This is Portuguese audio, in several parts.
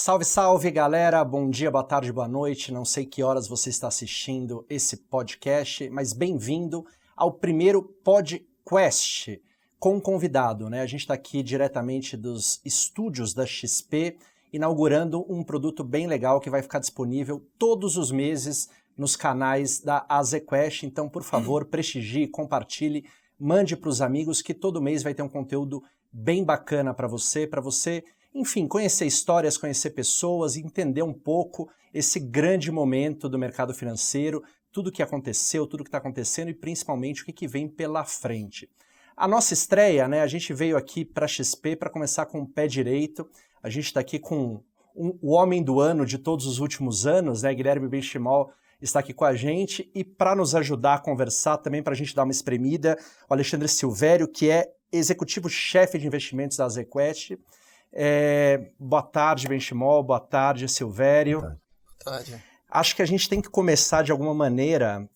Salve, salve, galera! Bom dia, boa tarde, boa noite. Não sei que horas você está assistindo esse podcast, mas bem-vindo ao primeiro podcast com um convidado, né? A gente está aqui diretamente dos estúdios da XP, inaugurando um produto bem legal que vai ficar disponível todos os meses nos canais da AZQuest. Então, por favor, prestigie, compartilhe, mande para os amigos que todo mês vai ter um conteúdo bem bacana para você, enfim, conhecer histórias, conhecer pessoas, entender um pouco esse grande momento do mercado financeiro, tudo o que aconteceu, tudo o que está acontecendo e principalmente o que vem pela frente. A nossa estreia, né, a gente veio aqui para a XP para começar com o pé direito. A gente está aqui com o homem do ano de todos os últimos anos, né, Guilherme Benchimol está aqui com a gente e para nos ajudar a conversar também, para a gente dar uma espremida, o Alexandre Silvério, que é executivo-chefe de investimentos da AZQuest. Boa tarde, Benchimol, boa tarde, Silvério. Boa tarde. Acho que a gente tem que começar de alguma maneira,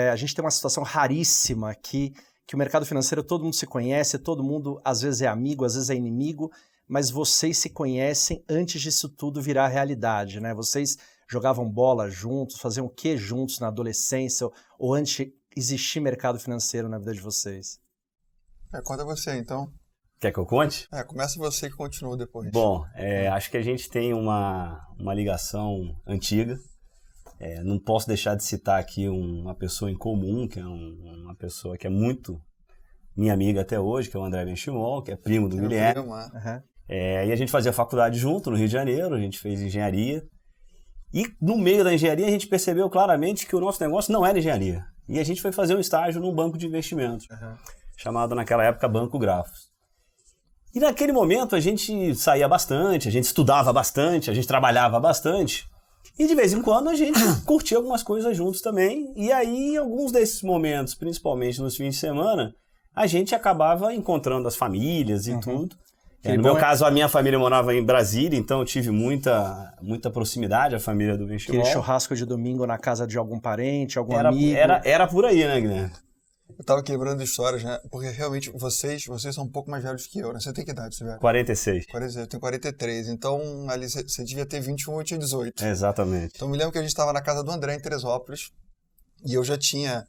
a gente tem uma situação raríssima aqui, que o mercado financeiro todo mundo se conhece, todo mundo às vezes é amigo, às vezes é inimigo, mas vocês se conhecem antes disso tudo virar realidade, né? Vocês jogavam bola juntos, faziam o que juntos na adolescência ou antes de existir mercado financeiro na vida de vocês? Conta você, então. Quer que eu conte? Começa você que continua depois. Bom, acho que a gente tem uma ligação antiga. Não posso deixar de citar aqui uma pessoa em comum, que é uma pessoa que é muito minha amiga até hoje, que é o André Benchimol, que é primo do Guilherme. E a gente fazia faculdade junto no Rio de Janeiro, a gente fez engenharia. E no meio da engenharia a gente percebeu claramente que o nosso negócio não era engenharia. E a gente foi fazer um estágio num banco de investimentos, chamado naquela época Banco Grafos. E naquele momento a gente saía bastante, a gente estudava bastante, a gente trabalhava bastante. E de vez em quando a gente curtia algumas coisas juntos também. E aí, em alguns desses momentos, principalmente nos fins de semana, a gente acabava encontrando as famílias e tudo. No meu caso, a minha família morava em Brasília, então eu tive muita proximidade à família do Benchimol. Aquele churrasco de domingo na casa de algum parente, algum amigo. Era por aí, né, Guilherme? Eu tava quebrando histórias, né? Porque realmente vocês são um pouco mais velhos que eu, né? Você tem que idade, Silvério? 46. Eu tenho 43. Então, ali você devia ter 21, eu tinha 18. Exatamente. Então, me lembro que a gente estava na casa do André, em Teresópolis, e eu já tinha...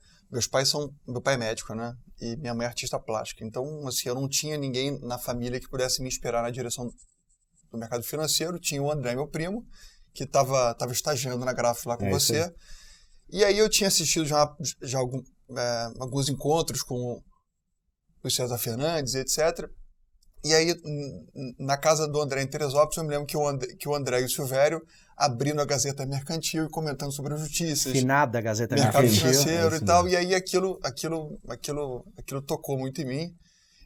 Meu pai é médico, né? E minha mãe é artista plástica. Então, assim, eu não tinha ninguém na família que pudesse me inspirar na direção do mercado financeiro. Tinha o André, meu primo, que estava estagiando na Grafos lá com você. Sim. E aí eu tinha assistido já alguns encontros com o César Fernandes, etc. E aí, na casa do André em Teresópolis, eu me lembro que o André e o Silvério abrindo a Gazeta Mercantil e comentando sobre as notícias. Finada Gazeta Mercado Mercantil. financeiro e tal. E aí aquilo tocou muito em mim.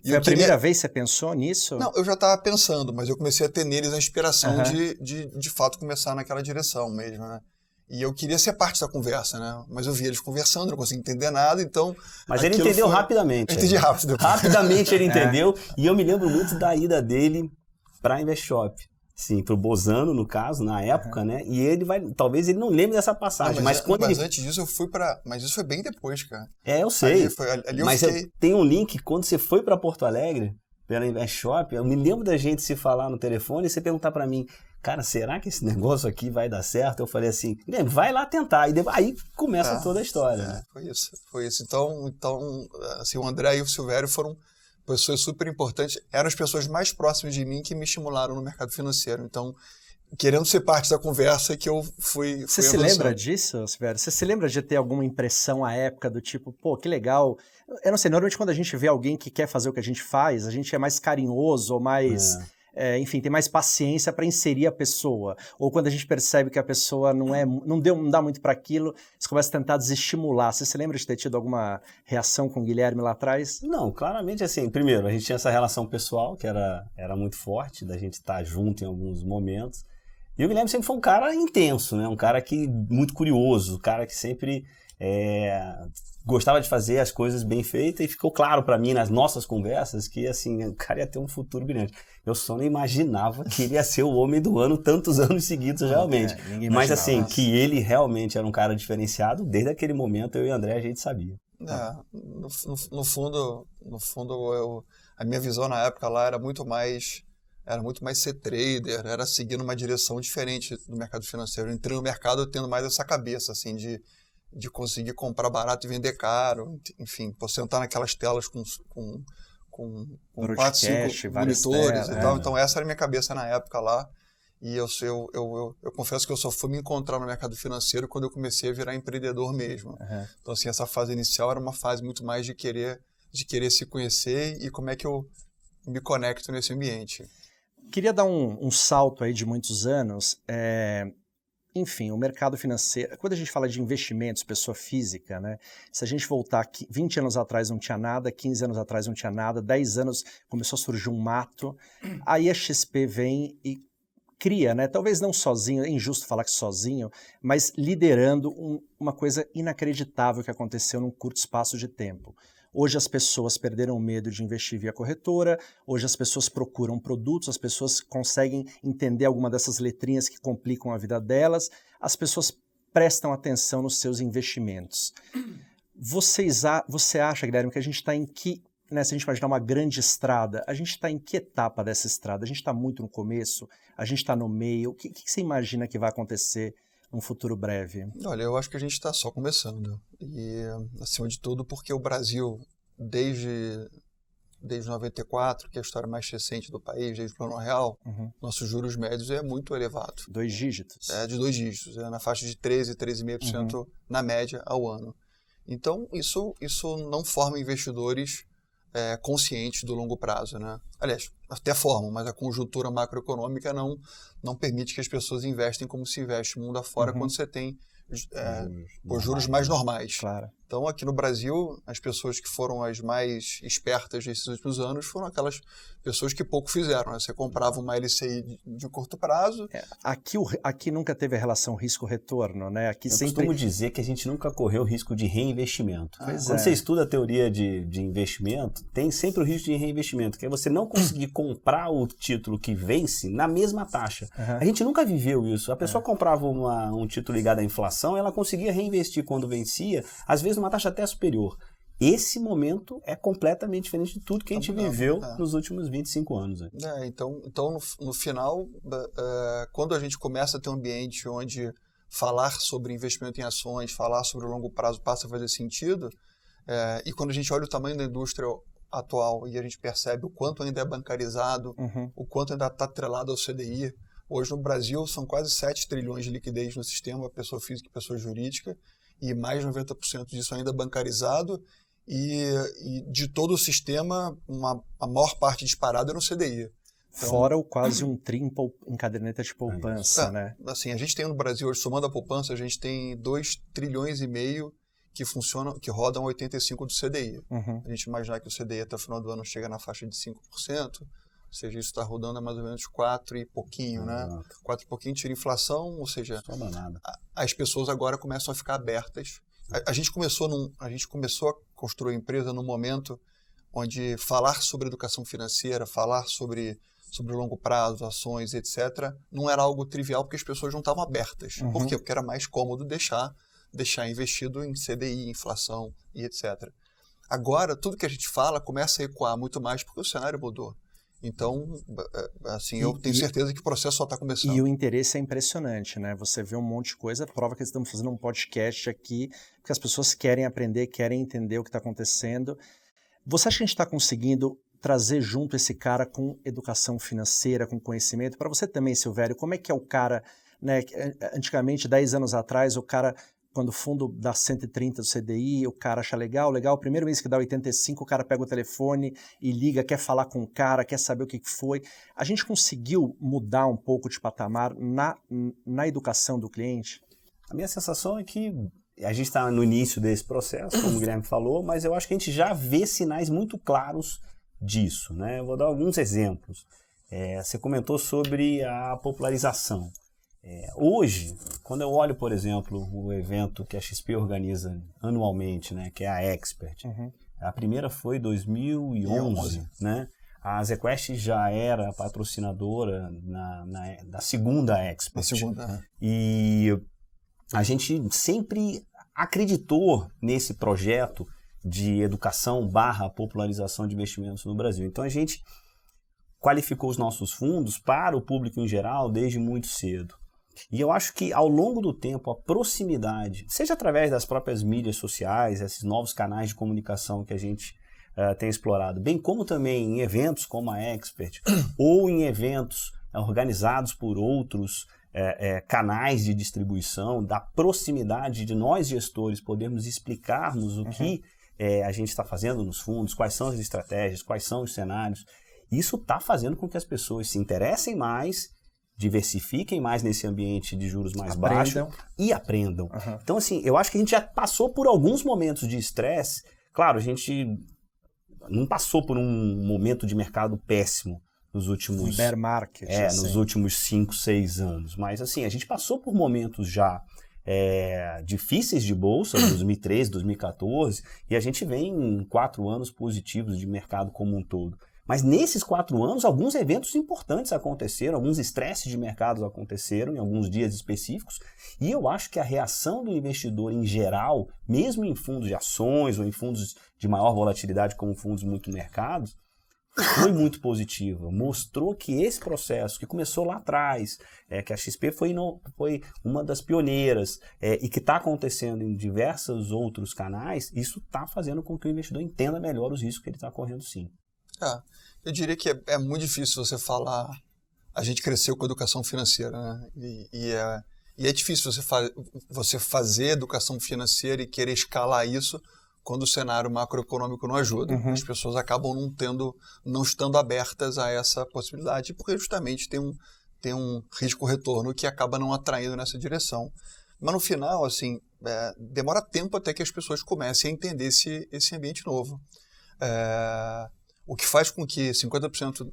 Foi a primeira vez que você pensou nisso? Não, eu já estava pensando, mas eu comecei a ter neles a inspiração de fato começar naquela direção mesmo, né? E eu queria ser parte da conversa, né? Mas eu via eles conversando, não conseguia entender nada, então... Mas ele entendeu rapidamente. Eu entendi rápido. Rapidamente ele entendeu. E eu me lembro muito da ida dele para a InvestShop. Sim, pro Bozano, no caso, na época, né? E ele talvez ele não lembre dessa passagem. Mas antes disso eu fui para... Mas isso foi bem depois, cara. Eu sei. Ali eu mas fiquei... tem um link, quando você foi para Porto Alegre, pela InvestShop, eu me lembro da gente se falar no telefone e você perguntar para mim, cara, será que esse negócio aqui vai dar certo? Eu falei assim, vai lá tentar. E aí começa toda a história. Né? Foi isso. Então, assim, o André e o Silvério foram pessoas super importantes. Eram as pessoas mais próximas de mim que me estimularam no mercado financeiro. Então, querendo ser parte da conversa que eu fui Você se lembra disso, Silvério? Você se lembra de ter alguma impressão à época do tipo, pô, que legal... Eu não sei, normalmente quando a gente vê alguém que quer fazer o que a gente faz, a gente é mais carinhoso ou mais... enfim, tem mais paciência para inserir a pessoa. Ou quando a gente percebe que a pessoa não dá muito para aquilo, você começa a tentar desestimular. Você se lembra de ter tido alguma reação com o Guilherme lá atrás? Não, claramente assim. Primeiro, a gente tinha essa relação pessoal que era muito forte, da gente estar junto em alguns momentos. E o Guilherme sempre foi um cara intenso, né? Um cara muito curioso, um cara que sempre gostava de fazer as coisas bem feitas, e ficou claro para mim nas nossas conversas que assim, o cara ia ter um futuro brilhante. Eu só não imaginava que ele ia ser o homem do ano tantos anos seguidos, realmente. Mas assim, que ele realmente era um cara diferenciado, desde aquele momento eu e o André a gente sabia. No fundo, a minha visão na época lá era muito mais era muito mais ser trader, era seguir numa direção diferente do mercado financeiro. Eu entrei no mercado tendo mais essa cabeça, assim, de conseguir comprar barato e vender caro, enfim, sentar naquelas telas com 4, 5 monitores e tal. Então essa era a minha cabeça na época lá. E eu confesso que eu só fui me encontrar no mercado financeiro quando eu comecei a virar empreendedor mesmo. Uhum. Então assim, essa fase inicial era uma fase muito mais de querer se conhecer e como é que eu me conecto nesse ambiente. Queria dar um salto aí de muitos anos. Enfim, o mercado financeiro, quando a gente fala de investimentos, pessoa física, né? Se a gente voltar aqui, 20 anos atrás não tinha nada, 15 anos atrás não tinha nada, 10 anos começou a surgir um mato, aí a XP vem e cria, né? Talvez não sozinho, é injusto falar que sozinho, mas liderando uma coisa inacreditável que aconteceu num curto espaço de tempo. Hoje as pessoas perderam o medo de investir via corretora, hoje as pessoas procuram produtos, as pessoas conseguem entender alguma dessas letrinhas que complicam a vida delas, as pessoas prestam atenção nos seus investimentos. Você acha, Guilherme, que a gente está em que, né, se a gente imaginar uma grande estrada, a gente está em que etapa dessa estrada? A gente está muito no começo? A gente está no meio? O que você imagina que vai acontecer num futuro breve? Olha, eu acho que a gente está só começando. E, acima de tudo, porque o Brasil, desde 94, que é a história mais recente do país, desde o Plano Real, nossos juros médios é muito elevado. 2 dígitos? É, de 2 dígitos. É na faixa de 13%, 13,5% na média ao ano. Então, isso não forma investidores conscientes do longo prazo, né? Aliás, até formam, mas a conjuntura macroeconômica não permite que as pessoas investem como se investe no mundo afora quando você tem os juros mais normais. Claro. Então, aqui no Brasil, as pessoas que foram as mais espertas nesses últimos anos foram aquelas pessoas que pouco fizeram, né? Você comprava uma LCI de curto prazo. Aqui nunca teve a relação risco-retorno, né? Aqui Eu sempre... costumo dizer que a gente nunca correu o risco de reinvestimento. Quando você estuda a teoria de investimento, tem sempre o risco de reinvestimento, que é você não conseguir comprar o título que vence na mesma taxa. A gente nunca viveu isso. A pessoa comprava um título ligado à inflação, ela conseguia reinvestir quando vencia, às vezes numa taxa até superior. Esse momento é completamente diferente de tudo que a gente viveu nos últimos 25 anos. Então no final, quando a gente começa a ter um ambiente onde falar sobre investimento em ações, falar sobre o longo prazo passa a fazer sentido, e quando a gente olha o tamanho da indústria atual e a gente percebe o quanto ainda é bancarizado, o quanto ainda está atrelado ao CDI. Hoje no Brasil são quase 7 trilhões de liquidez no sistema, pessoa física e pessoa jurídica, e mais de 90% disso ainda bancarizado, e de todo o sistema, a maior parte disparada é no CDI. Então, fora quase um TRI em caderneta de poupança, né? Assim, a gente tem no Brasil, hoje, somando a poupança, a gente tem 2,5 trilhões que rodam 85% do CDI. A gente imaginar que o CDI até o final do ano chega na faixa de 5%, ou seja, isso está rodando a mais ou menos 4 e pouquinho, né? 4 e pouquinho tira inflação, ou seja, as pessoas agora começam a ficar abertas. A gente começou a construir a empresa num momento onde falar sobre educação financeira, falar sobre longo prazo, ações, etc., não era algo trivial porque as pessoas não estavam abertas. Por quê? Porque era mais cômodo deixar investido em CDI, inflação e etc. Agora, tudo que a gente fala começa a ecoar muito mais porque o cenário mudou. Então, assim, eu tenho certeza que o processo só está começando. E o interesse é impressionante, né? Você vê um monte de coisa, prova que estamos fazendo um podcast aqui, porque as pessoas querem aprender, querem entender o que está acontecendo. Você acha que a gente está conseguindo trazer junto esse cara com educação financeira, com conhecimento? Para você também, Silvério, como é que é o cara, né? Antigamente, 10 anos atrás, o cara... Quando o fundo dá 130 do CDI, o cara acha legal, o primeiro mês que dá 85, o cara pega o telefone e liga, quer falar com o cara, quer saber o que foi. A gente conseguiu mudar um pouco de patamar na educação do cliente? A minha sensação é que a gente está no início desse processo, como o Guilherme falou, mas eu acho que a gente já vê sinais muito claros disso, né? Eu vou dar alguns exemplos. Você comentou sobre a popularização. Hoje, quando eu olho, por exemplo, o evento que a XP organiza anualmente, né, que é a Expert, a primeira foi em 2011, né? A ZQuest já era patrocinadora da segunda Expert. A segunda, E a gente sempre acreditou nesse projeto de educação / popularização de investimentos no Brasil. Então a gente qualificou os nossos fundos para o público em geral desde muito cedo. E eu acho que ao longo do tempo a proximidade, seja através das próprias mídias sociais, esses novos canais de comunicação que a gente tem explorado, bem como também em eventos como a Expert, ou em eventos organizados por outros canais de distribuição, da proximidade de nós gestores podermos explicarmos o que a gente está fazendo nos fundos, quais são as estratégias, quais são os cenários. Isso está fazendo com que as pessoas se interessem mais, diversifiquem mais nesse ambiente de juros mais baixos e aprendam. Então, assim, eu acho que a gente já passou por alguns momentos de estresse. Claro, a gente não passou por um momento de mercado péssimo nos últimos... bear market. Nos últimos 5, 6 anos. Mas, assim, a gente passou por momentos já difíceis de bolsa, 2013, 2014, e a gente vem em 4 anos positivos de mercado como um todo. Mas nesses 4 anos, alguns eventos importantes aconteceram, alguns estresses de mercados aconteceram em alguns dias específicos, e eu acho que a reação do investidor em geral, mesmo em fundos de ações ou em fundos de maior volatilidade como fundos multimercados, foi muito positiva. Mostrou que esse processo que começou lá atrás, que a XP foi uma das pioneiras e que está acontecendo em diversos outros canais, isso está fazendo com que o investidor entenda melhor os riscos que ele está correndo sim. Eu diria que é muito difícil você falar, a gente cresceu com educação financeira, né? E é difícil você fazer educação financeira e querer escalar isso quando o cenário macroeconômico não ajuda. As pessoas acabam não estando abertas a essa possibilidade, porque justamente tem um risco-retorno que acaba não atraindo nessa direção. Mas no final, assim, demora tempo até que as pessoas comecem a entender esse ambiente novo. O que faz com que 50%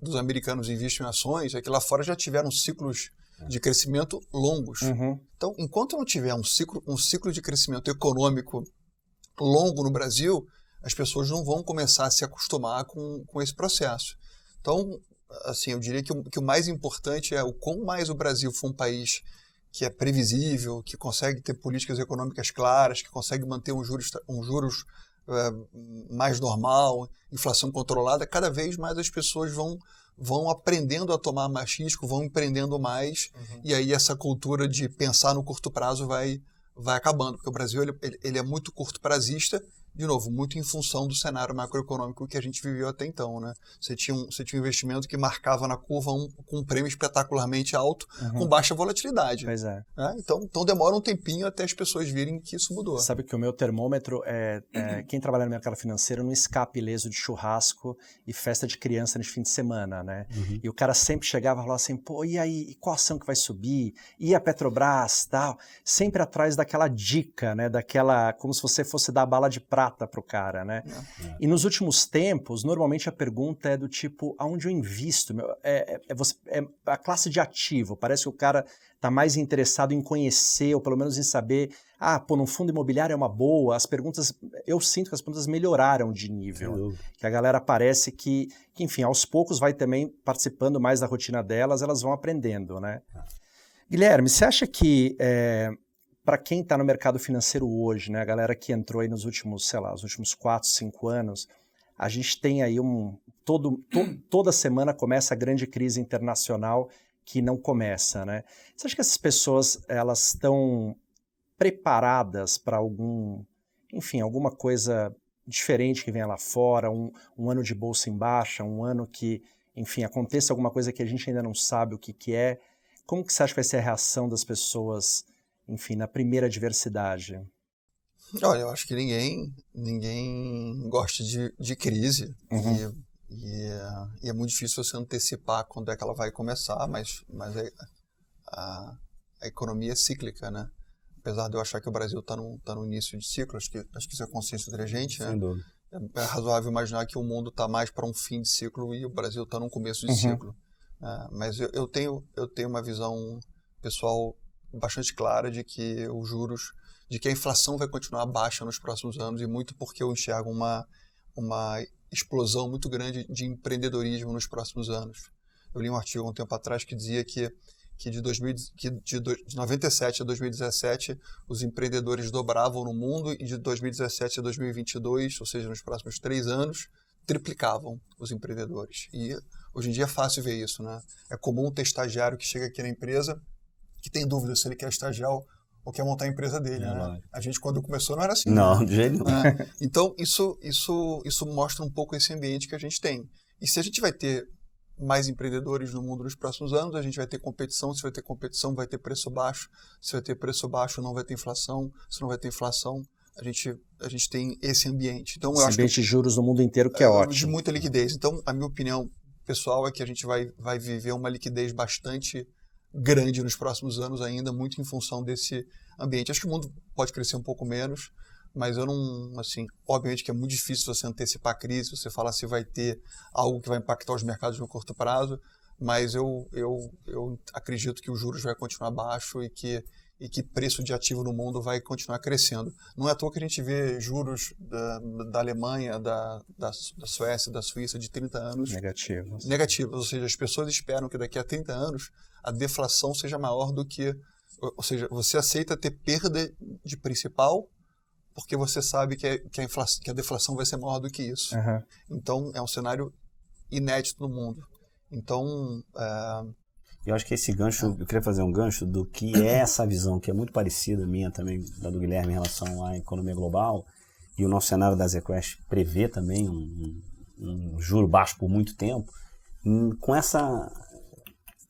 dos americanos investam em ações é que lá fora já tiveram ciclos de crescimento longos. Então, enquanto não tiver um ciclo de crescimento econômico longo no Brasil, as pessoas não vão começar a se acostumar com esse processo. Então, assim, eu diria que o mais importante é o quão mais o Brasil for um país que é previsível, que consegue ter políticas econômicas claras, que consegue manter um juros mais normal, inflação controlada, cada vez mais as pessoas vão aprendendo a tomar mais risco, vão empreendendo mais, e aí essa cultura de pensar no curto prazo vai acabando, porque o Brasil ele é muito curto prazista, de novo, muito em função do cenário macroeconômico que a gente viveu até então, né? Você tinha um investimento que marcava na curva com um prêmio espetacularmente alto, com baixa volatilidade. Pois é. Então demora um tempinho até as pessoas virem que isso mudou. Sabe que o meu termômetro quem trabalha no mercado financeiro não escapa ileso de churrasco e festa de criança nesse fim de semana, né? E o cara sempre chegava e falava assim, pô, e aí, e qual ação que vai subir? E a Petrobras, tal? Sempre atrás daquela dica, né? Como se você fosse dar a bala de prata para o cara, né? E nos últimos tempos, normalmente a pergunta é do tipo, aonde eu invisto? É a classe de ativo. Parece que o cara está mais interessado em conhecer, ou pelo menos em saber, num fundo imobiliário é uma boa. Eu sinto que as perguntas melhoraram de nível. Que a galera parece que, enfim, aos poucos vai também participando mais da rotina delas, elas vão aprendendo, né? Guilherme, você acha que para quem está no mercado financeiro hoje, né, a galera que entrou aí nos últimos 4, 5 anos, a gente tem aí toda semana começa a grande crise internacional que não começa, né? Você acha que essas pessoas, elas estão preparadas para alguma coisa diferente que venha lá fora, um ano de bolsa em baixa, um ano que, enfim, aconteça alguma coisa que a gente ainda não sabe o que é? Como que você acha que vai ser a reação das pessoas, enfim, na primeira adversidade? Olha, eu acho que ninguém gosta de crise. E é muito difícil você antecipar quando é que ela vai começar, mas a economia é cíclica, né? Apesar de eu achar que o Brasil está no início de ciclo, acho que isso é consciência da gente, né? Sem dúvida. É razoável imaginar que o mundo está mais para um fim de ciclo e o Brasil está no começo de ciclo. Mas eu tenho uma visão pessoal bastante clara de que os juros, de que a inflação vai continuar baixa nos próximos anos, e muito porque eu enxergo uma explosão muito grande de empreendedorismo nos próximos anos. Eu li um artigo há um tempo atrás que dizia que de 97 a 2017 os empreendedores dobravam no mundo, e de 2017 a 2022, ou seja, nos próximos 3 anos, triplicavam os empreendedores. E Hoje em dia é fácil ver isso, né? É comum ter estagiário que chega aqui na empresa que tem dúvida se ele quer estagiar ou quer montar a empresa dele, né? A gente, quando começou, não era assim. Não, né? de jeito nenhum. Então, isso mostra um pouco esse ambiente que a gente tem. E se a gente vai ter mais empreendedores no mundo nos próximos anos, a gente vai ter competição. Se vai ter competição, vai ter preço baixo. Se vai ter preço baixo, não vai ter inflação. Se não vai ter inflação, a gente tem esse ambiente. Então, esse ambiente de juros no mundo inteiro que é ótimo. De muita liquidez. Então, a minha opinião pessoal é que a gente vai viver uma liquidez bastante grande nos próximos anos ainda, muito em função desse ambiente. Acho que o mundo pode crescer um pouco menos, mas eu não, assim, obviamente que é muito difícil você antecipar a crise, você falar se vai ter algo que vai impactar os mercados no curto prazo, mas eu acredito que os juros vai continuar baixo e que preço de ativo no mundo vai continuar crescendo. Não é à toa que a gente vê juros da Alemanha, da Suécia, da Suíça de 30 anos negativos, ou seja, as pessoas esperam que daqui a 30 anos a deflação seja maior do que... Ou seja, você aceita ter perda de principal porque você sabe que a deflação vai ser maior do que isso. Uhum. Então, é um cenário inédito no mundo. Então... Eu acho que esse gancho, eu queria fazer um gancho do que é essa visão, que é muito parecida, minha também, da do Guilherme em relação à economia global, e o nosso cenário da ZQuest prevê também um juro baixo por muito tempo, com essa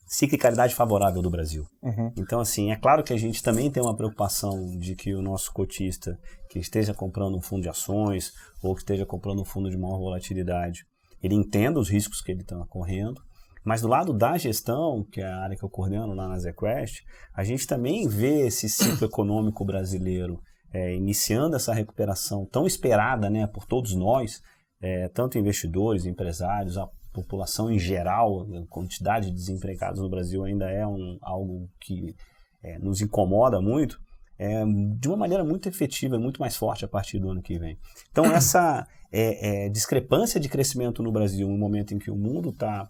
ciclicalidade favorável do Brasil. Uhum. Então, assim, é claro que a gente também tem uma preocupação de que o nosso cotista, que esteja comprando um fundo de ações, ou que esteja comprando um fundo de maior volatilidade, ele entenda os riscos que ele está correndo. Mas do lado da gestão, que é a área que eu coordeno lá na ZQuest, a gente também vê esse ciclo econômico brasileiro iniciando essa recuperação tão esperada, né, por todos nós, tanto investidores, empresários, a população em geral. A quantidade de desempregados no Brasil ainda é algo que nos incomoda muito, de uma maneira muito efetiva e muito mais forte a partir do ano que vem. Então essa discrepância de crescimento no Brasil, no momento em que o mundo está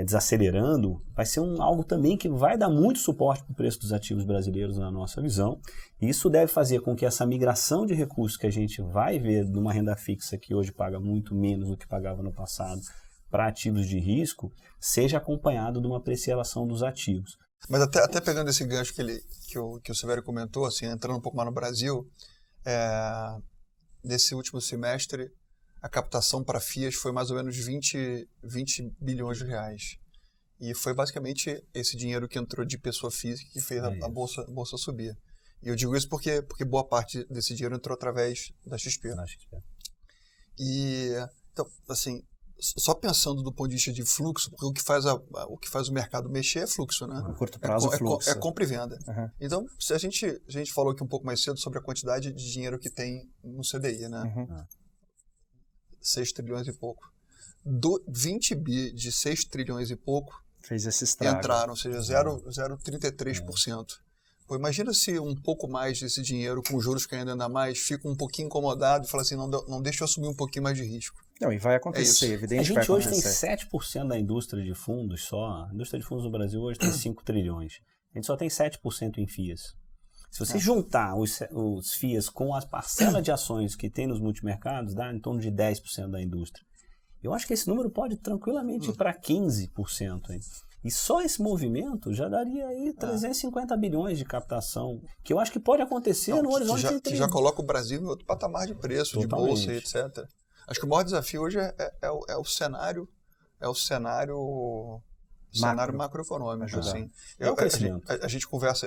desacelerando, vai ser algo também que vai dar muito suporte para o preço dos ativos brasileiros na nossa visão. E isso deve fazer com que essa migração de recursos que a gente vai ver numa renda fixa que hoje paga muito menos do que pagava no passado para ativos de risco, seja acompanhado de uma apreciação dos ativos. Mas até pegando esse gancho que o Severo comentou, assim, entrando um pouco mais no Brasil, nesse último semestre, a captação para FIAs foi mais ou menos 20 bilhões de reais. E foi basicamente esse dinheiro que entrou de pessoa física que fez a bolsa subir. E eu digo isso porque boa parte desse dinheiro entrou através da XP. E, então, assim, só pensando do ponto de vista de fluxo, porque o que faz o mercado mexer é fluxo, né? A curto prazo, fluxo. É compra e venda. Uhum. Então, se a gente falou aqui um pouco mais cedo sobre a quantidade de dinheiro que tem no CDI, né? Uhum. 6 trilhões e pouco. 20 bi de 6 trilhões e pouco fez esse estrago. Entraram, ou seja, 0,33%. Pô, imagina se um pouco mais desse dinheiro, com juros caindo ainda mais, fica um pouquinho incomodado e fala assim, não deixa eu assumir um pouquinho mais de risco. Não, e vai acontecer, evidente que vai acontecer. A gente hoje tem 7% da indústria de fundos só. A indústria de fundos no Brasil hoje tem 5 trilhões. A gente só tem 7% em FIAs. Se você juntar os FIAs com as parcelas de ações que tem nos multimercados, dá em torno de 10% da indústria. Eu acho que esse número pode tranquilamente ir para 15%. Hein? E só esse movimento já daria aí 350 bilhões de captação, que eu acho que pode acontecer no horizonte que já coloca o Brasil em outro patamar de preço, totalmente, de bolsa, etc. Acho que o maior desafio hoje é o cenário macroeconômico. Assim. A gente conversa,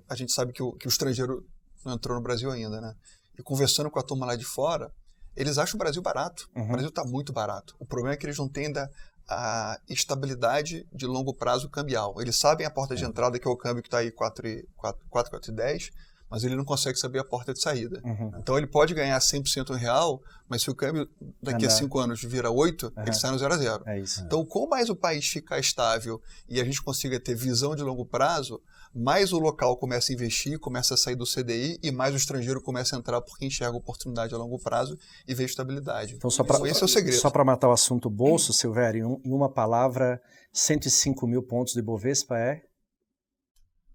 a gente sabe que o estrangeiro não entrou no Brasil ainda, né? E conversando com a turma lá de fora, eles acham o Brasil barato. Uhum. O Brasil está muito barato. O problema é que eles não têm ainda a estabilidade de longo prazo cambial. Eles sabem a porta de entrada, que é o câmbio que está aí 4,10, mas ele não consegue saber a porta de saída. Uhum. Então ele pode ganhar 100% em real, mas se o câmbio daqui a 5 anos vira 8, ele sai no 0 a 0. É isso. Então, quanto mais o país ficar estável e a gente consiga ter visão de longo prazo, mais o local começa a investir, começa a sair do CDI e mais o estrangeiro começa a entrar porque enxerga oportunidade a longo prazo e vê estabilidade. Então, esse é o segredo. Só para matar o assunto bolso, Silvério, em uma palavra, 105 mil pontos do Ibovespa é?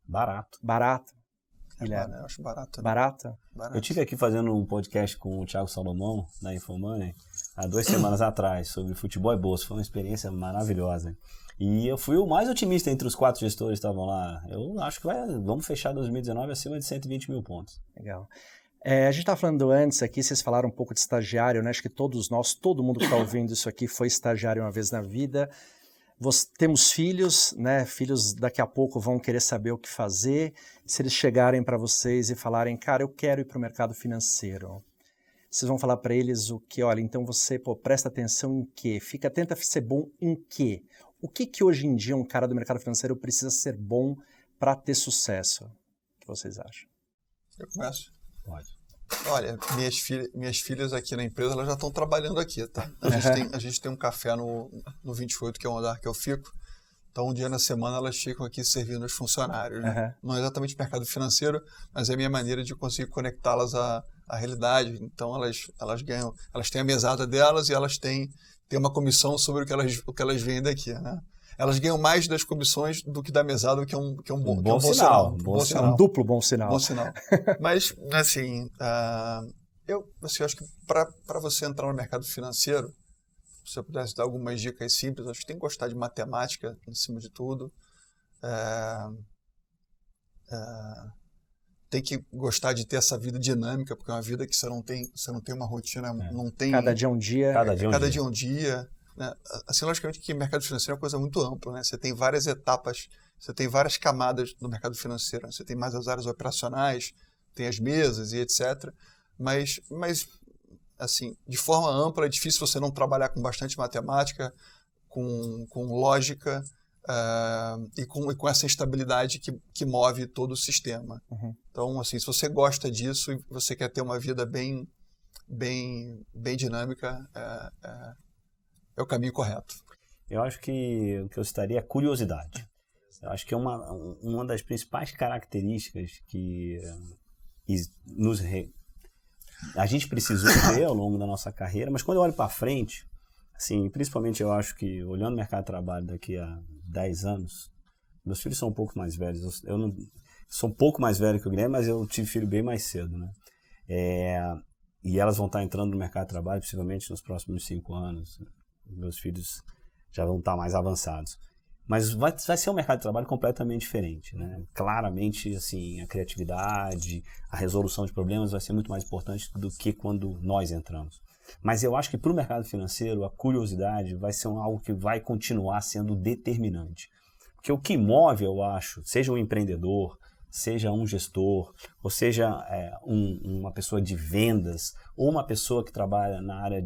Barato. Barato. Eu acho barato. Né? Barato? Eu estive aqui fazendo um podcast com o Thiago Salomão, da Infomoney, há 2 semanas atrás, sobre futebol e bolsa. Foi uma experiência maravilhosa. E eu fui o mais otimista entre os 4 gestores que estavam lá. Eu acho que vamos fechar 2019 acima de 120 mil pontos. Legal. A gente estava falando antes aqui, vocês falaram um pouco de estagiário, né? Acho que todos nós, todo mundo que está ouvindo isso aqui foi estagiário uma vez na vida. Temos filhos, né? Filhos daqui a pouco vão querer saber o que fazer. Se eles chegarem para vocês e falarem, cara, eu quero ir para o mercado financeiro, vocês vão falar para eles o que? Olha, então você presta atenção em quê? Tenta ser bom em quê? O que hoje em dia um cara do mercado financeiro precisa ser bom para ter sucesso? O que vocês acham? Eu começo? Pode. Olha, minhas filhas aqui na empresa, elas já estão trabalhando aqui, tá? A gente tem um café no 28, que é um andar que eu fico. Então, um dia na semana elas ficam aqui servindo os funcionários. Né? Não é exatamente mercado financeiro, mas é a minha maneira de conseguir conectá-las à realidade. Então, elas ganham, elas têm a mesada delas e elas têm uma comissão sobre o que elas vendem aqui, né? Elas ganham mais das comissões do que da mesada, o que é um bom sinal. Um duplo bom sinal. Bom sinal. Mas, assim, eu acho que para você entrar no mercado financeiro, se eu pudesse dar algumas dicas simples, acho que tem que gostar de matemática, acima de tudo. Tem que gostar de ter essa vida dinâmica, porque é uma vida que você não tem uma rotina, não tem... Cada dia um dia. Cada dia um dia. Né? Assim, logicamente que mercado financeiro é uma coisa muito ampla, né? Você tem várias etapas, você tem várias camadas no mercado financeiro. Né? Você tem mais as áreas operacionais, tem as mesas e etc. Mas assim, de forma ampla, é difícil você não trabalhar com bastante matemática, com lógica e com essa instabilidade que move todo o sistema. Uhum. Então, assim, se você gosta disso e você quer ter uma vida bem dinâmica, é o caminho correto. Eu acho que o que eu citaria é curiosidade. Eu acho que é uma das principais características que a gente precisou ter ao longo da nossa carreira, mas quando eu olho para frente, assim, principalmente eu acho que olhando o mercado de trabalho daqui a 10 anos, meus filhos são um pouco mais velhos, eu não sou um pouco mais velho que o Guilherme, mas eu tive filho bem mais cedo, né? E elas vão estar entrando no mercado de trabalho possivelmente nos próximos 5 anos. Meus filhos já vão estar mais avançados. Mas vai ser um mercado de trabalho completamente diferente, né? Claramente, assim, a criatividade, a resolução de problemas vai ser muito mais importante do que quando nós entramos. Mas eu acho que para o mercado financeiro, a curiosidade vai ser algo que vai continuar sendo determinante. Porque o que move, eu acho, seja um empreendedor, seja um gestor, ou seja uma pessoa de vendas, ou uma pessoa que trabalha na área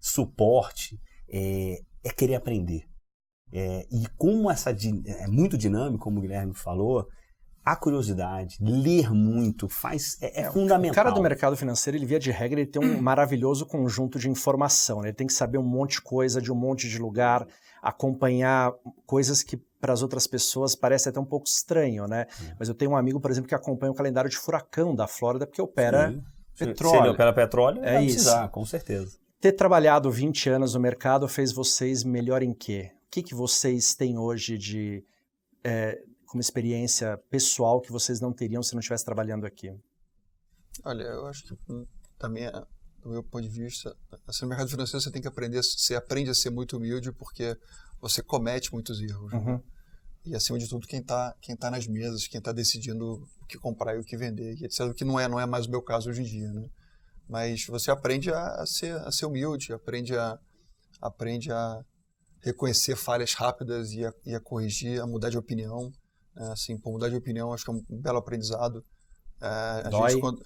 suporte, é querer aprender. E como é muito dinâmico, como o Guilherme falou, a curiosidade, ler muito, é fundamental. O cara do mercado financeiro, ele via de regra, ele tem um maravilhoso conjunto de informação, né? Ele tem que saber um monte de coisa, de um monte de lugar, acompanhar coisas que para as outras pessoas parece até um pouco estranho, né? Mas eu tenho um amigo, por exemplo, que acompanha o calendário de furacão da Flórida, porque opera petróleo. Se ele opera petróleo, vai isso. precisar, com certeza. Ter trabalhado 20 anos no mercado fez vocês melhor em quê? O que vocês têm hoje de como experiência pessoal que vocês não teriam se não estivesse trabalhando aqui? Olha, eu acho que também, do meu ponto de vista, assim, no mercado financeiro você aprende a ser muito humilde porque você comete muitos erros. Uhum. Né? E, acima de tudo, quem tá nas mesas, quem está decidindo o que comprar e o que vender, etc. O que não é mais o meu caso hoje em dia, né? Mas você aprende a ser humilde, aprende a reconhecer falhas rápidas e a corrigir, a mudar de opinião. Assim, por mudar de opinião, acho que é um belo aprendizado. A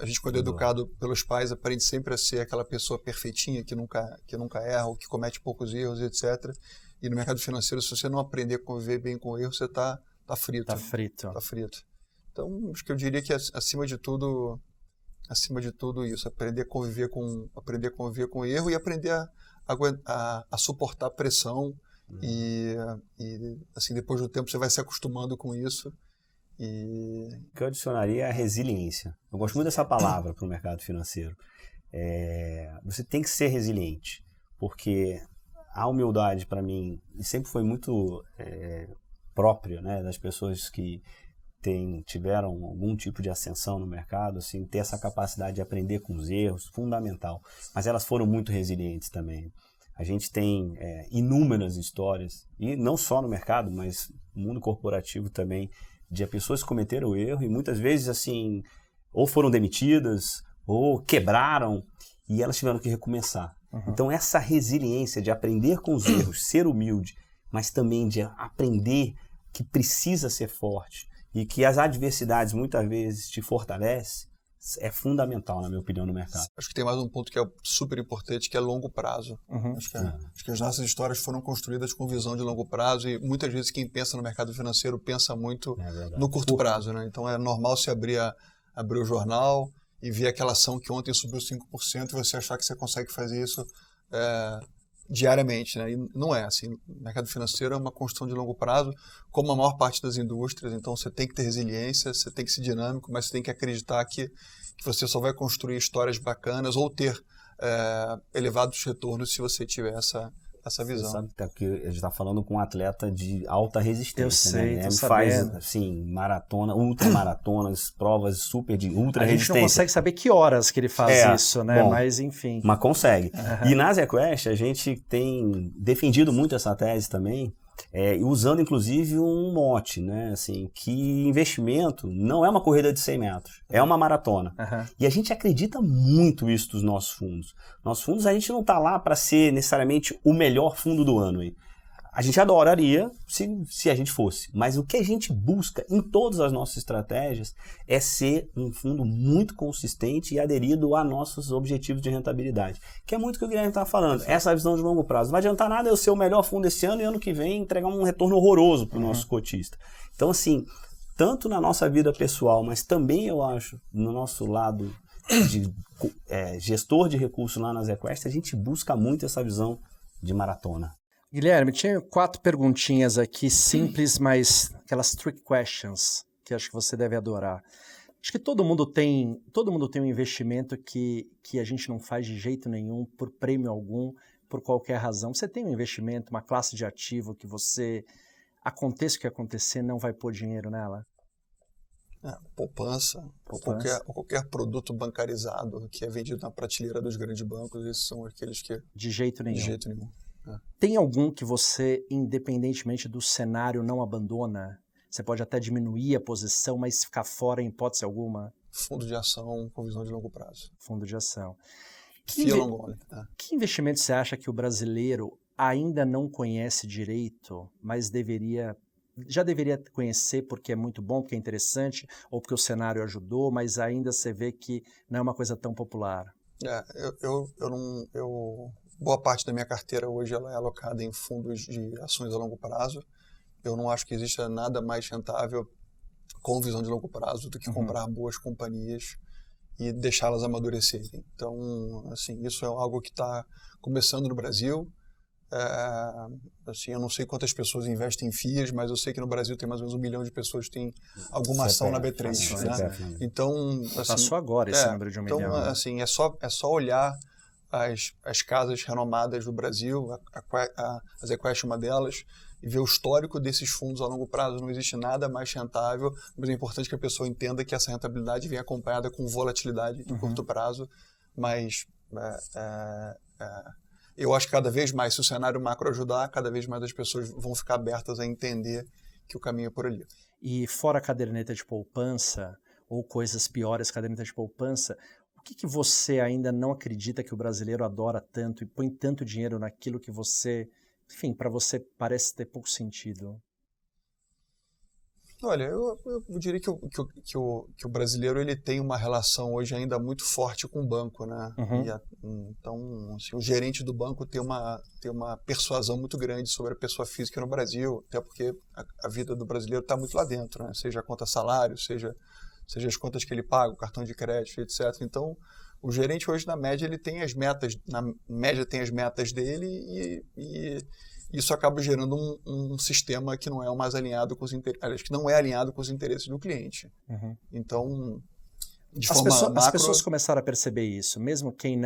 gente, quando é educado pelos pais, aprende sempre a ser aquela pessoa perfeitinha, que nunca erra, ou que comete poucos erros, etc. E no mercado financeiro, se você não aprender a conviver bem com o erro, você tá frito. Tá frito. Tá frito. Então, acho que eu diria que acima de tudo isso, aprender a conviver com o erro e aprender a suportar a pressão e assim, depois do tempo você vai se acostumando com isso. O que eu adicionaria é a resiliência. Eu gosto muito dessa palavra para o mercado financeiro. Você tem que ser resiliente, porque a humildade, para mim, sempre foi muito própria, né, das pessoas que tiveram algum tipo de ascensão no mercado, assim, ter essa capacidade de aprender com os erros, fundamental. Mas elas foram muito resilientes também. A gente tem inúmeras histórias, e não só no mercado, mas no mundo corporativo também, de pessoas que cometeram o erro e muitas vezes, assim, ou foram demitidas, ou quebraram, e elas tiveram que recomeçar. Então, essa resiliência de aprender com os erros, ser humilde, mas também de aprender que precisa ser forte e que as adversidades muitas vezes te fortalecem, é fundamental, na minha opinião, no mercado. Acho que tem mais um ponto que é super importante, que é longo prazo. Acho que as nossas histórias foram construídas com visão de longo prazo e muitas vezes quem pensa no mercado financeiro pensa muito no curto prazo, né? Então é normal você abrir o jornal e ver aquela ação que ontem subiu 5% e você achar que você consegue fazer isso diariamente, né? E não é assim. O mercado financeiro é uma construção de longo prazo, como a maior parte das indústrias. Então você tem que ter resiliência, você tem que ser dinâmico, mas você tem que acreditar que você só vai construir histórias bacanas ou ter elevados retornos se você tiver essa visão. Você sabe que a gente está falando com um atleta de alta resistência. Eu sei, né? Ele faz assim, maratona, ultramaratonas, provas super de ultra resistência. A gente não consegue saber que horas que ele faz isso, né? Bom, mas enfim. Mas consegue. E na ZQuest a gente tem defendido muito essa tese também, usando inclusive um mote, né? Assim, que investimento não é uma corrida de 100 metros, é uma maratona. E a gente acredita muito isso dos nossos fundos. Nossos fundos, a gente não está lá para ser necessariamente o melhor fundo do ano. A gente adoraria se a gente fosse, mas o que a gente busca em todas as nossas estratégias é ser um fundo muito consistente e aderido a nossos objetivos de rentabilidade, que é muito o que o Guilherme está falando, essa visão de longo prazo. Não vai adiantar nada eu ser o melhor fundo esse ano e ano que vem entregar um retorno horroroso para o nosso cotista. Então, assim, tanto na nossa vida pessoal, mas também, eu acho, no nosso lado de gestor de recursos lá na ZQuest, a gente busca muito essa visão de maratona. Guilherme, tinha 4 perguntinhas aqui, simples, mas aquelas trick questions, que acho que você deve adorar. Acho que todo mundo tem um investimento que a gente não faz de jeito nenhum, por prêmio algum, por qualquer razão. Você tem um investimento, uma classe de ativo que você, aconteça o que acontecer, não vai pôr dinheiro nela? Poupança. Qualquer produto bancarizado que é vendido na prateleira dos grandes bancos, esses são aqueles que... De jeito nenhum. De jeito nenhum. Tem algum que você, independentemente do cenário, não abandona? Você pode até diminuir a posição, mas ficar fora em hipótese alguma? Fundo de ação com visão de longo prazo. Fundo de ação. Que investimento você acha que o brasileiro ainda não conhece direito, mas já deveria conhecer porque é muito bom, porque é interessante, ou porque o cenário ajudou, mas ainda você vê que não é uma coisa tão popular? Boa parte da minha carteira hoje ela é alocada em fundos de ações a longo prazo. Eu não acho que exista nada mais rentável com visão de longo prazo do que comprar boas companhias e deixá-las amadurecerem. Então, assim, isso é algo que está começando no Brasil. Assim, eu não sei quantas pessoas investem em FIAs, mas eu sei que no Brasil tem mais ou menos 1 milhão de pessoas que têm alguma ação na B3. Né? Então, assim, passou agora esse número de 1 milhão. Então, assim, é só olhar as casas renomadas do Brasil, a ZQuest é uma delas, e ver o histórico desses fundos a longo prazo. Não existe nada mais rentável, mas é importante que a pessoa entenda que essa rentabilidade vem acompanhada com volatilidade de curto prazo, mas eu acho que cada vez mais, se o cenário macro ajudar, cada vez mais as pessoas vão ficar abertas a entender que o caminho é por ali. E fora a caderneta de poupança, ou coisas piores, caderneta de poupança, o que você ainda não acredita que o brasileiro adora tanto e põe tanto dinheiro naquilo que você, enfim, para você parece ter pouco sentido? Olha, eu diria que o brasileiro ele tem uma relação hoje ainda muito forte com o banco, né? Então, assim, o gerente do banco tem uma persuasão muito grande sobre a pessoa física no Brasil, até porque a vida do brasileiro está muito lá dentro, né? Seja a conta salário, seja as contas que ele paga, o cartão de crédito, etc. Então, o gerente hoje, na média, ele tem as metas, dele e isso acaba gerando um sistema que não é mais alinhado com os interesses, que não é alinhado com os interesses do cliente. Então, as pessoas começaram a perceber isso, mesmo quem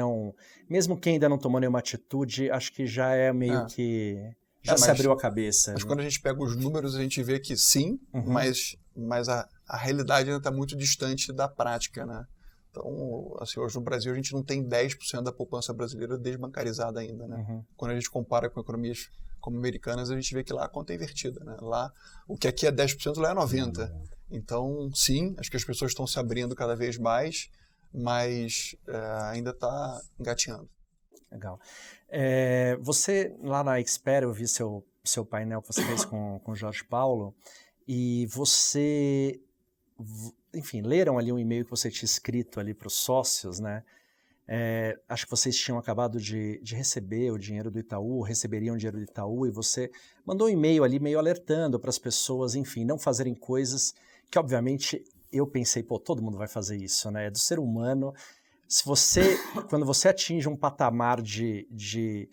ainda não tomou nenhuma atitude, acho que já é meio que se abriu a cabeça. Mas quando a gente pega os números, a gente vê que sim, mas a a realidade ainda está muito distante da prática, né? Então, assim, hoje no Brasil a gente não tem 10% da poupança brasileira desbancarizada ainda, né? Uhum. Quando a gente compara com economias como americanas, a gente vê que lá a conta é invertida, né? Lá, o que aqui é 10%, lá é 90%. Então, sim, acho que as pessoas estão se abrindo cada vez mais, mas ainda está engateando. Legal. Você, lá na Expert, eu vi seu painel que você fez com o Jorge Paulo, e você, enfim, leram ali um e-mail que você tinha escrito ali para os sócios, né? Acho que vocês tinham acabado de receber o dinheiro do Itaú, receberiam o dinheiro do Itaú, e você mandou um e-mail ali, meio alertando para as pessoas, enfim, não fazerem coisas que, obviamente, eu pensei, pô, todo mundo vai fazer isso, né? É do ser humano. Quando você atinge um patamar de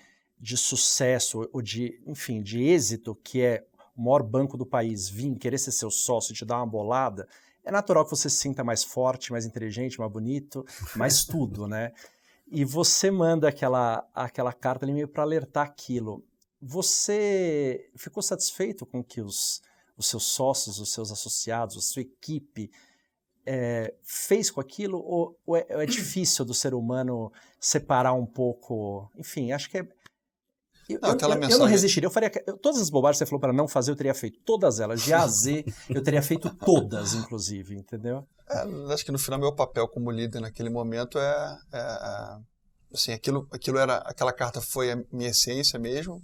sucesso, ou enfim, de êxito, que é o maior banco do país, vir querer ser seu sócio e te dar uma bolada, é natural que você se sinta mais forte, mais inteligente, mais bonito, mais tudo, né? E você manda aquela carta ali meio para alertar aquilo. Você ficou satisfeito com que os seus sócios, os seus associados, a sua equipe fez com aquilo? Ou é difícil do ser humano separar um pouco? Enfim, acho que eu não resistiria. Eu faria todas as bobagens que você falou para não fazer, eu teria feito todas elas, de A a Z, eu teria feito todas, inclusive, entendeu? Acho que no final meu papel como líder naquele momento assim, aquela carta foi a minha essência mesmo,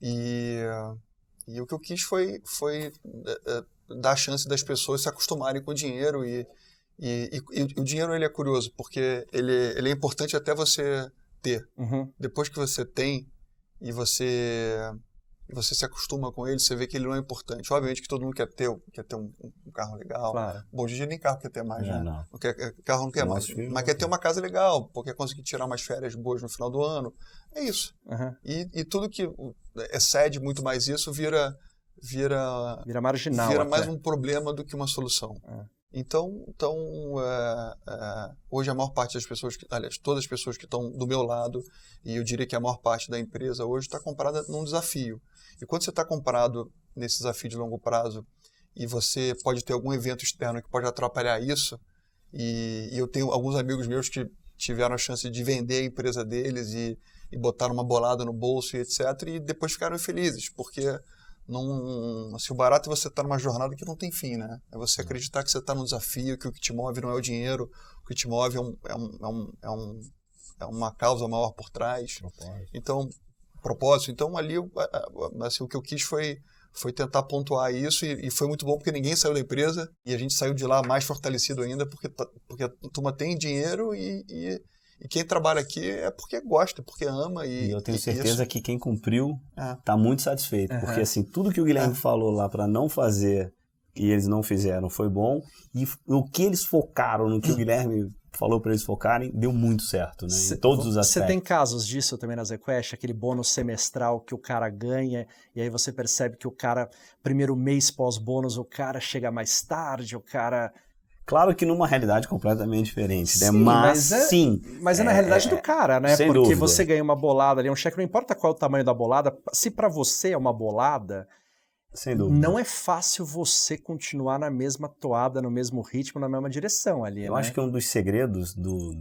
e o que eu quis foi dar a chance das pessoas se acostumarem com o dinheiro, e o dinheiro ele é curioso, porque ele é importante até você ter. Uhum. Depois que você tem, e você se acostuma com ele, você vê que ele não é importante. Obviamente que todo mundo quer ter um carro legal. Claro. Bom, hoje em dia nem carro quer ter mais, né? Não. Carro não quer mais. Mas quer ter uma casa legal, porque conseguir tirar umas férias boas no final do ano. É isso. Uhum. E tudo que excede muito mais isso vira marginal. Vira mais um problema do que uma solução. Então hoje a maior parte das pessoas, aliás, todas as pessoas que estão do meu lado, e eu diria que a maior parte da empresa hoje está comprada num desafio. E quando você está comprado nesse desafio de longo prazo, e você pode ter algum evento externo que pode atrapalhar isso, e eu tenho alguns amigos meus que tiveram a chance de vender a empresa deles e botaram uma bolada no bolso e etc., e depois ficaram infelizes, porque assim, o barato é você estar numa jornada que não tem fim, né? É você acreditar que você está num desafio, que o que te move não é o dinheiro, o que te move é uma causa maior por trás. Propósito. Então, ali, assim, o que eu quis foi tentar pontuar isso, e foi muito bom porque ninguém saiu da empresa, e a gente saiu de lá mais fortalecido ainda, porque a turma tem dinheiro, e quem trabalha aqui é porque gosta, porque ama. E eu tenho certeza que quem cumpriu está muito satisfeito. Porque assim, tudo que o Guilherme falou lá para não fazer e eles não fizeram foi bom. E o que eles focaram, no que o Guilherme falou para eles focarem, deu muito certo, né? Em todos os aspectos. Você tem casos disso também na ZQuest? Aquele bônus semestral que o cara ganha, e aí você percebe que o cara, primeiro mês pós-bônus, o cara chega mais tarde, o cara... Claro que numa realidade completamente diferente, né? Sim, Mas é na realidade do cara, né? Sem Porque dúvida. Você ganha uma bolada ali, um cheque, não importa qual é o tamanho da bolada, se para você é uma bolada, sem dúvida, não é fácil você continuar na mesma toada, no mesmo ritmo, na mesma direção ali, Eu acho que um dos segredos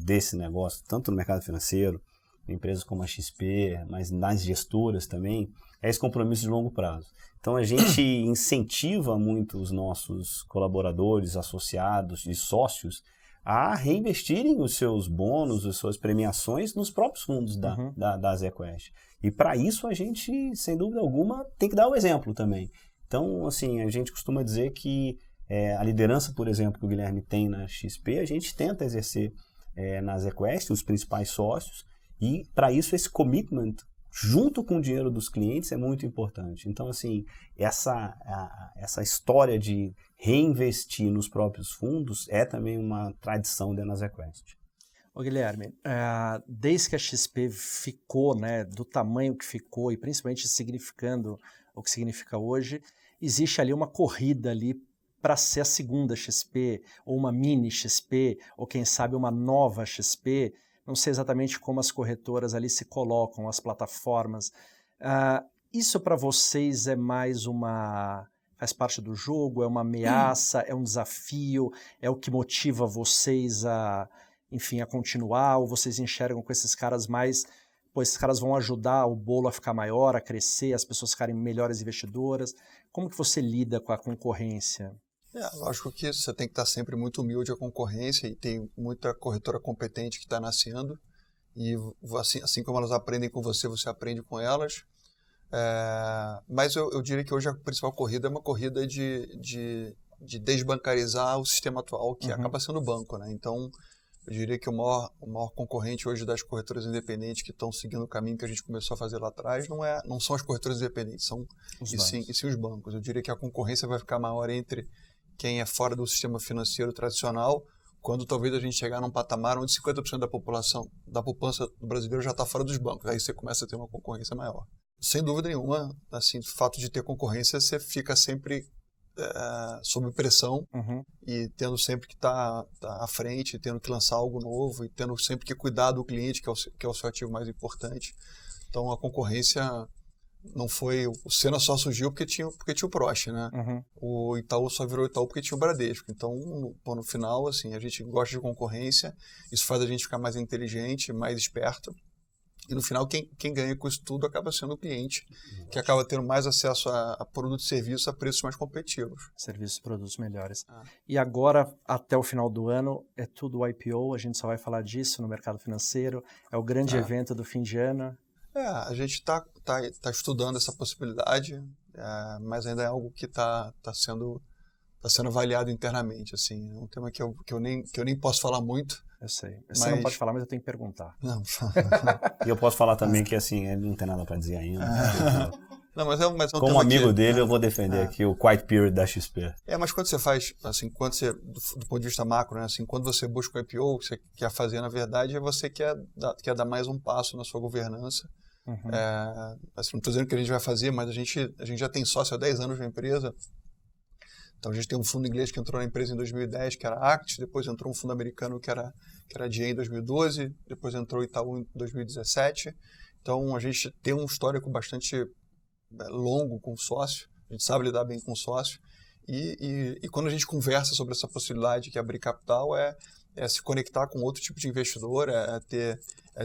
desse negócio, tanto no mercado financeiro, empresas como a XP, mas nas gestoras também, é esse compromisso de longo prazo. Então a gente incentiva muito os nossos colaboradores, associados e sócios a reinvestirem os seus bônus, as suas premiações nos próprios fundos da ZQuest. E para isso a gente, sem dúvida alguma, tem que dar o exemplo também. Então, assim, a gente costuma dizer que a liderança, por exemplo, que o Guilherme tem na XP, a gente tenta exercer na ZQuest, os principais sócios, e para isso esse commitment junto com o dinheiro dos clientes é muito importante. Então, assim, essa história de reinvestir nos próprios fundos é também uma tradição da ZQuest. Ô Guilherme, desde que a XP ficou, né, do tamanho que ficou e principalmente significando o que significa hoje, existe ali uma corrida ali para ser a segunda XP, ou uma mini XP, ou quem sabe uma nova XP. Não sei exatamente como as corretoras ali se colocam, as plataformas. Isso para vocês Faz parte do jogo? É uma ameaça? É um desafio? É o que motiva vocês a, enfim, a continuar? Ou vocês enxergam com esses caras mais... Pô, esses caras vão ajudar o bolo a ficar maior, a crescer, as pessoas ficarem melhores investidoras? Como que você lida com a concorrência? Lógico que você tem que estar sempre muito humilde à concorrência e tem muita corretora competente que está nascendo e assim como elas aprendem com você, você aprende com elas. Mas eu diria que hoje a principal corrida é uma corrida de desbancarizar o sistema atual, que acaba sendo o banco, né? Então, eu diria que o maior concorrente hoje das corretoras independentes que estão seguindo o caminho que a gente começou a fazer lá atrás não são as corretoras independentes, sim os bancos. Eu diria que a concorrência vai ficar maior entre quem é fora do sistema financeiro tradicional, quando talvez a gente chegar num patamar onde 50% da poupança do brasileiro já está fora dos bancos. Aí você começa a ter uma concorrência maior. Sem dúvida nenhuma, assim, o fato de ter concorrência, você fica sempre sob pressão e tendo sempre que estar à frente, tendo que lançar algo novo e tendo sempre que cuidar do cliente, que é o seu ativo mais importante. Então, a concorrência não foi... O Sena só surgiu porque tinha o Prost, né? O Itaú só virou Itaú porque tinha o Bradesco. Então, no final, assim, a gente gosta de concorrência, isso faz a gente ficar mais inteligente, mais esperto. E no final, quem ganha com isso tudo acaba sendo o cliente, que acaba tendo mais acesso a produtos e serviços a preços mais competitivos. Serviços e produtos melhores. E agora, até o final do ano, é tudo IPO, a gente só vai falar disso no mercado financeiro, é o grande evento do fim de ano. A gente está estudando essa possibilidade, mas ainda é algo que está sendo avaliado internamente. Assim. É um tema que eu nem posso falar muito. Eu sei. Você não pode falar, mas eu tenho que perguntar. Não. E eu posso falar também que assim, ele não tem nada para dizer ainda. Não, mas é um como tema amigo dele, eu vou defender aqui o Quiet Period da XP. Mas quando você faz, assim, do ponto de vista macro, né, assim, quando você busca um IPO, o que você quer fazer, na verdade, é você quer dar mais um passo na sua governança. Assim, não estou dizendo que a gente vai fazer, mas a gente já tem sócio há 10 anos na empresa. Então, a gente tem um fundo inglês que entrou na empresa em 2010, que era Actis, depois entrou um fundo americano que era GE em 2012, depois entrou Itaú em 2017. Então, a gente tem um histórico bastante longo com o sócio, a gente sabe lidar bem com o sócio. E quando a gente conversa sobre essa possibilidade que é abrir capital, é se conectar com outro tipo de investidor, é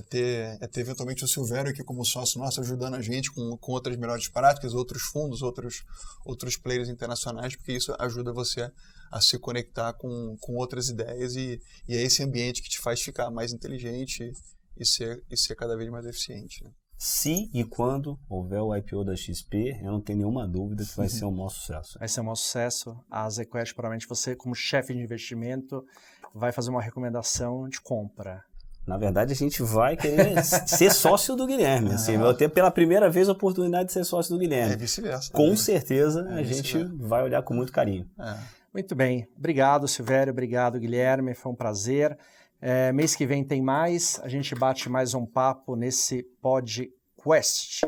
ter eventualmente o Silvério aqui como sócio nosso ajudando a gente com outras melhores práticas, outros fundos, outros players internacionais, porque isso ajuda você a se conectar com outras ideias e é esse ambiente que te faz ficar mais inteligente e ser cada vez mais eficiente. Né? Se e quando houver o IPO da XP, eu não tenho nenhuma dúvida que vai ser um maior sucesso. Vai ser um maior sucesso. A ZQuest, provavelmente, você, como chefe de investimento, vai fazer uma recomendação de compra. Na verdade, a gente vai querer ser sócio do Guilherme. Assim, vai ter pela primeira vez a oportunidade de ser sócio do Guilherme. É vice-versa. Com certeza, a gente vai olhar com muito carinho. Muito bem. Obrigado, Silvério. Obrigado, Guilherme. Foi um prazer. Mês que vem tem mais. A gente bate mais um papo nesse PodQuest.